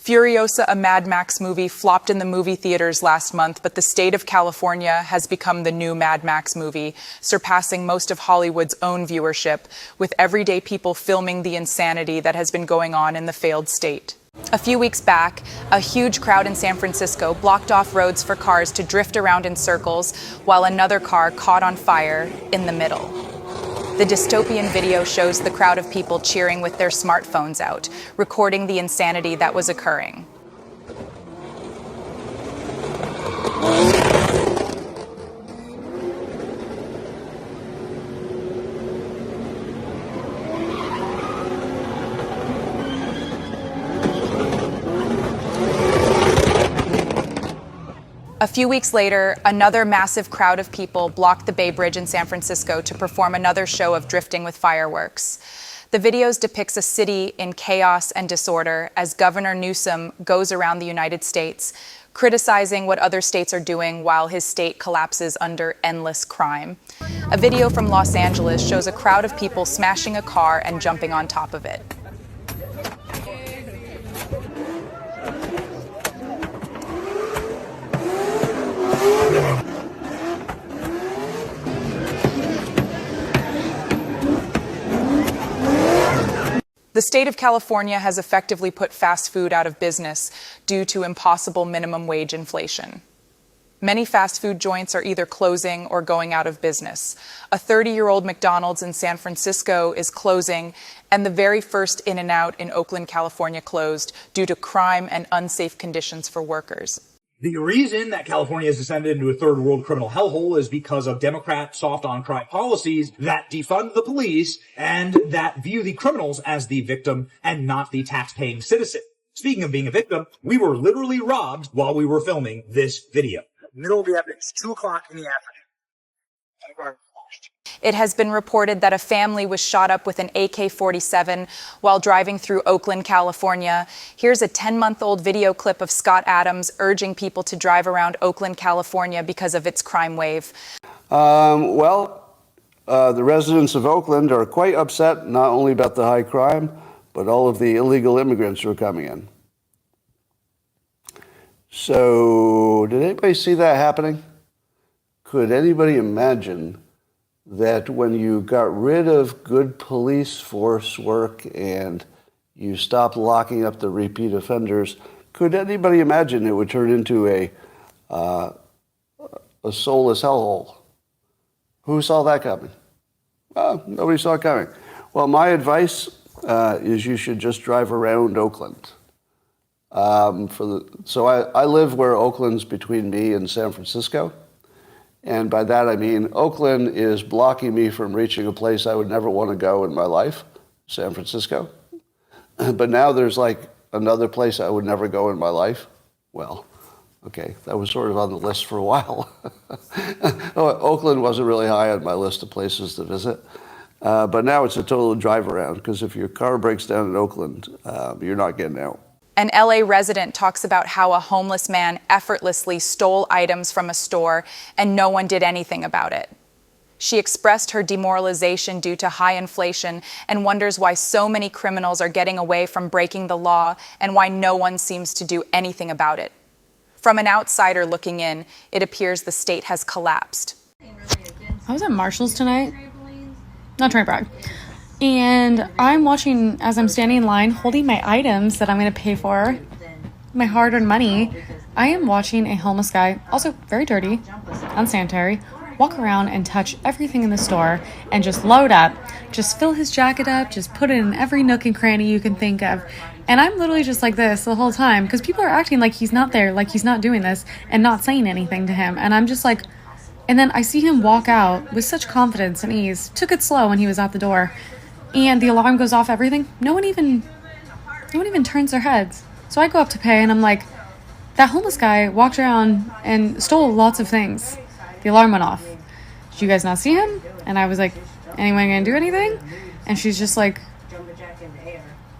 Furiosa, a Mad Max movie, flopped in the movie theaters last month, but the state of California has become the new Mad Max movie, surpassing most of Hollywood's own viewership, with everyday people filming the insanity that has been going on in the failed state. A few weeks back, a huge crowd in San Francisco blocked off roads for cars to drift around in circles while another car caught on fire in the middle. The dystopian video shows the crowd of people cheering with their smartphones out, recording the insanity that was occurring. A few weeks later, another massive crowd of people blocked the Bay Bridge in San Francisco to perform another show of drifting with fireworks. The videos depicts a city in chaos and disorder as Governor Newsom goes around the United States, criticizing what other states are doing while his state collapses under endless crime. A video from Los Angeles shows a crowd of people smashing a car and jumping on top of it. The state of California has effectively put fast food out of business due to impossible minimum wage inflation. Many fast food joints are either closing or going out of business. A 30-year-old McDonald's in San Francisco is closing, and the very first In-N-Out in Oakland, California closed due to crime and unsafe conditions for workers. The reason that California has descended into a third world criminal hellhole is because of Democrat soft on crime policies that defund the police and that view the criminals as the victim and not the tax-paying citizen. Speaking of being a victim, we were literally robbed while we were filming this video. Middle of the afternoon, it's 2 o'clock in the afternoon. It has been reported that a family was shot up with an AK-47 while driving through Oakland, California. Here's a 10-month-old video clip of Scott Adams urging people to drive around Oakland, California because of its crime wave. The residents of Oakland are quite upset not only about the high crime, but all of the illegal immigrants who are coming in. So, did anybody see that happening? Could anybody imagine that when you got rid of good police force work and you stopped locking up the repeat offenders, could anybody imagine it would turn into a soulless hellhole? Who saw that coming? Well, nobody saw it coming. Well, my advice is you should just drive around Oakland. So I live where Oakland's between me and San Francisco. And by that, I mean Oakland is blocking me from reaching a place I would never want to go in my life, San Francisco. But now there's like another place I would never go in my life. Well, okay, that was sort of on the list for a while. Oakland wasn't really high on my list of places to visit. But now it's a total drive around, because if your car breaks down in Oakland, you're not getting out. An LA resident talks about how a homeless man effortlessly stole items from a store and no one did anything about it. She expressed her demoralization due to high inflation and wonders why so many criminals are getting away from breaking the law and why no one seems to do anything about it. From an outsider looking in, it appears the state has collapsed. I was at Marshall's tonight. Not trying to brag. And I'm watching as I'm standing in line, holding my items that I'm going to pay for, my hard-earned money. I am watching a homeless guy, also very dirty, unsanitary, walk around and touch everything in the store and just load up, just fill his jacket up, just put it in every nook and cranny you can think of. And I'm literally just like this the whole time because people are acting like he's not there, like he's not doing this and not saying anything to him. And I'm just like, and then I see him walk out with such confidence and ease. Took it slow when he was at the door. And the alarm goes off, everything. No one even turns their heads. So I go up to pay and I'm like, that homeless guy walked around and stole lots of things. The alarm went off. Did you guys not see him? And I was like, anyone gonna do anything? And she's just like,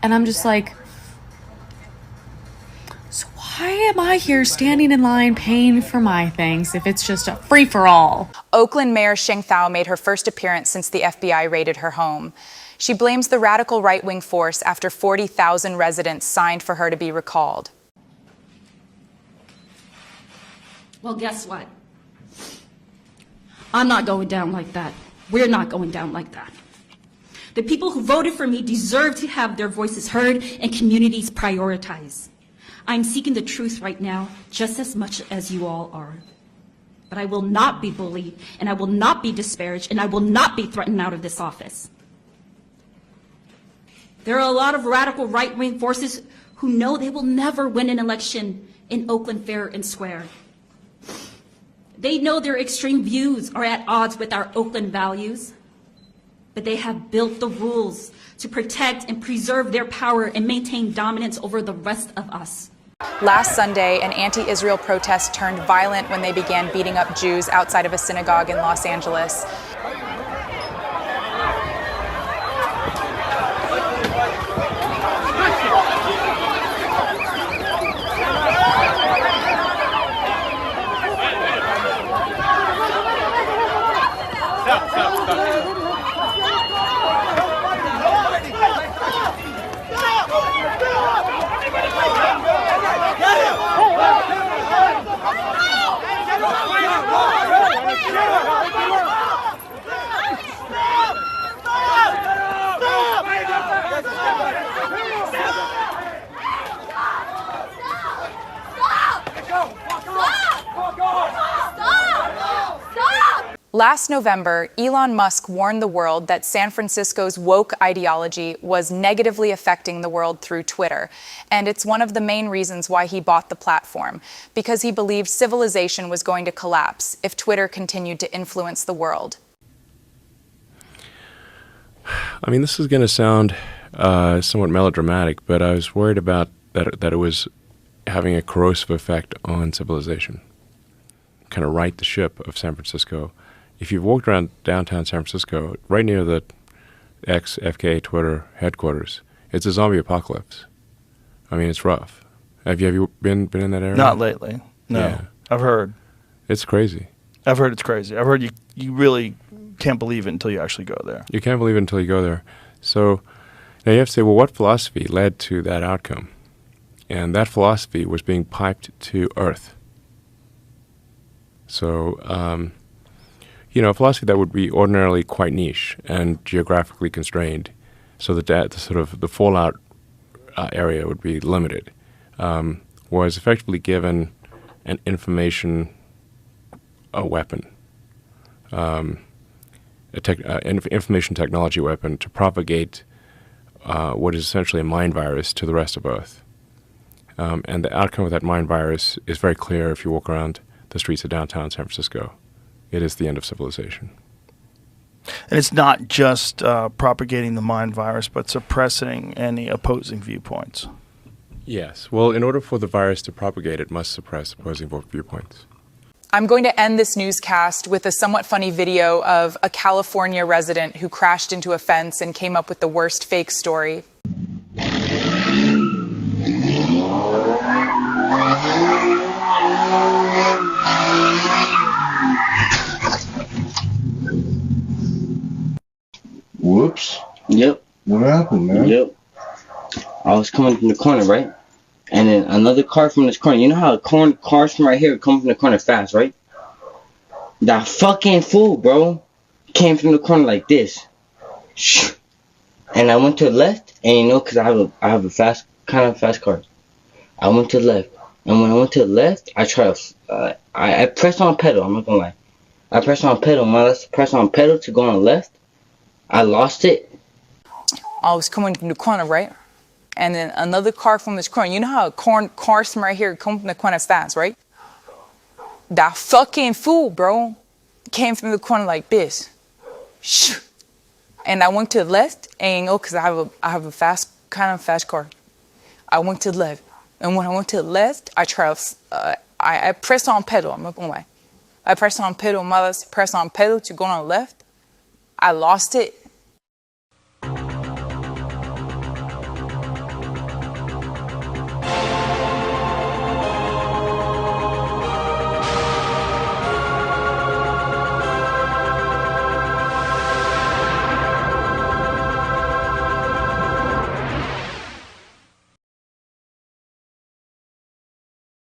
and I'm just like, so why am I here standing in line paying for my things if it's just a free-for-all? Oakland Mayor Sheng Thao made her first appearance since the FBI raided her home. She blames the radical right-wing force after 40,000 residents signed for her to be recalled. Well, guess what? I'm not going down like that. We're not going down like that. The people who voted for me deserve to have their voices heard and communities prioritized. I'm seeking the truth right now, just as much as you all are. But I will not be bullied, and I will not be disparaged, and I will not be threatened out of this office. There are a lot of radical right-wing forces who know they will never win an election in Oakland fair and square. They know their extreme views are at odds with our Oakland values, but they have built the rules to protect and preserve their power and maintain dominance over the rest of us. Last Sunday, an anti-Israel protest turned violent when they began beating up Jews outside of a synagogue in Los Angeles. Last November, Elon Musk warned the world that San Francisco's woke ideology was negatively affecting the world through Twitter. And it's one of the main reasons why he bought the platform, because he believed civilization was going to collapse if Twitter continued to influence the world. I mean, this is going to sound somewhat melodramatic, but I was worried about that it was having a corrosive effect on civilization, kind of right the ship of San Francisco. If you've walked around downtown San Francisco, right near the FK Twitter headquarters, it's a zombie apocalypse. I mean, it's rough. Have you been in that area? Not lately. No. Yeah. I've heard. It's crazy. I've heard it's crazy. I've heard you really can't believe it until you actually go there. You can't believe it until you go there. So now you have to say, well, what philosophy led to that outcome? And that philosophy was being piped to Earth. So, a philosophy that would be ordinarily quite niche and geographically constrained, so that the fallout area would be limited, was effectively given an information weapon, information technology weapon to propagate what is essentially a mind virus to the rest of Earth. And the outcome of that mind virus is very clear if you walk around the streets of downtown San Francisco. It is the end of civilization. And it's not just propagating the mind virus, but suppressing any opposing viewpoints. Yes. Well, in order for the virus to propagate, it must suppress opposing viewpoints. I'm going to end this newscast with a somewhat funny video of a California resident who crashed into a fence and came up with the worst fake story. Whoops. Yep. What happened, man? Yep. I was coming from the corner, right? And then another car from this corner. You know how cars from right here come from the corner fast, right? That fucking fool, bro, came from the corner like this. And I went to the left, and because I have a fast car. I went to the left. And when I went to the left, I tried to, I pressed on pedal, I'm not gonna lie. I pressed on pedal, press on pedal to go on the left. I lost it. I was coming from the corner, right? And then another car from this corner. You know how cars from right here come from the corner fast, right? That fucking fool, bro, came from the corner like this. And I went to the left, and because I have a fast car. I went to the left. And when I went to the left, I pressed on pedal. I'm not gonna lie. I pressed on pedal, press on pedal to go on the left. I lost it.